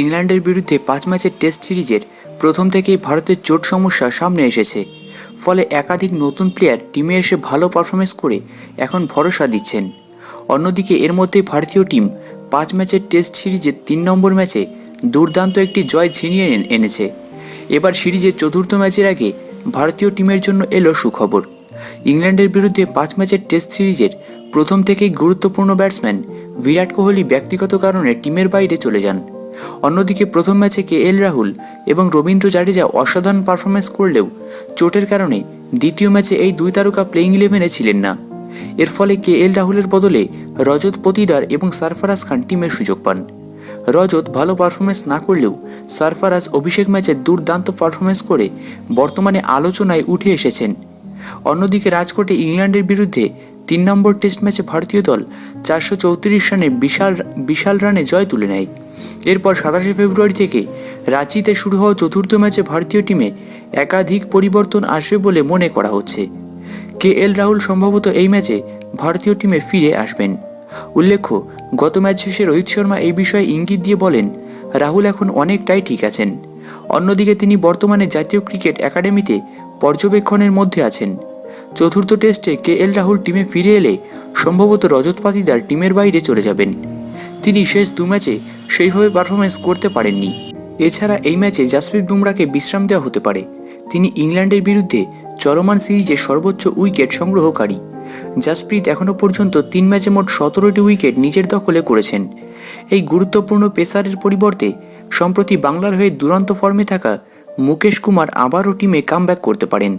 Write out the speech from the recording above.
ইংল্যান্ডের বিরুদ্ধে 5 ম্যাচের টেস্ট সিরিজের প্রথম থেকেই ভারতের চোট সমস্যা সামনে এসেছে। ফলে একাধিক নতুন প্লেয়ার টিমে এসে ভালো পারফরমেন্স করে এখন ভরসা দিচ্ছেন। অন্যদিকে এর মধ্যে ভারতীয় টিম 5 ম্যাচের টেস্ট সিরিজের 3 নম্বর ম্যাচে দুর্দান্ত একটি জয় ছিনিয়ে এনেছে। এবার সিরিজের চতুর্থ ম্যাচের আগে ভারতীয় টিমের জন্য এলো সুখবর। ইংল্যান্ডের বিরুদ্ধে 5 ম্যাচের টেস্ট সিরিজের প্রথম থেকেই গুরুত্বপূর্ণ ব্যাটসম্যান বিরাট কোহলি ব্যক্তিগত কারণে টিমের বাইরে চলে যান। অন্যদিকে প্রথম ম্যাচে কেএল রাহুল এবং রবীন্দ্র জাডেজা অসাধারণ পারফরমেন্স করলেও চোটের কারণে দ্বিতীয় ম্যাচে এই দুই তারকা প্লেইং ইলেভেনে ছিলেন না। এর ফলে কেএল রাহুলের বদলে রজত পতিদার এবং সরফরাজ খান টিমের সুযোগ পান। রজত ভালো পারফরমেন্স না করলেও সরফরাজ অভিষেক ম্যাচে দুর্দান্ত পারফরমেন্স করে বর্তমানে আলোচনায় উঠে এসেছেন। অন্যদিকে রাজকোটে ইংল্যান্ডের বিরুদ্ধে 3 নম্বর টেস্ট ম্যাচে ভারতীয় দল 434 রানে বিশাল রানে জয় তুলে নেয়। এরপর 27 ফেব্রুয়ারি থেকে রাঁচিতে শুরু হওয়া চতুর্থ ম্যাচে ভারতীয় টিমে একাধিক পরিবর্তন আসবে বলে মনে করা হচ্ছে। কেএল রাহুল সম্ভবত এই ম্যাচে ভারতীয় টিমে ফিরে আসবেন। উল্লেখ্য, গত ম্যাচ শেষে রোহিত শর্মা এই বিষয়ে ইঙ্গিত দিয়ে বলেন, রাহুল এখন অনেকটাই ঠিক আছেন। অন্যদিকে তিনি বর্তমানে জাতীয় ক্রিকেট একাডেমিতে পর্যবেক্ষণের মধ্যে আছেন। চতুর্থ টেস্টে কেএল রাহুল টিমে ফিরে এলে সম্ভবত রজত পাতিদার টিমের বাইরে চলে যাবেন। তিনি শেষ 2 ম্যাচে সেইভাবে পারফরমেন্স করতে পারেননি। এছাড়া এই ম্যাচে জাসপ্রীত বুমরাকে বিশ্রাম দেওয়া হতে পারে। তিনি ইংল্যান্ডের বিরুদ্ধে চলমান সিরিজে সর্বোচ্চ উইকেট সংগ্রহকারী। জাসপ্রীত এখনও পর্যন্ত 3 ম্যাচে মোট 17টি উইকেট নিজের দখলে করেছেন। এই গুরুত্বপূর্ণ পেসারের পরিবর্তে সম্প্রতি বাংলার হয়ে দুরন্ত ফর্মে থাকা মুকেশ কুমার আবারও টিমে কামব্যাক করতে পারেন।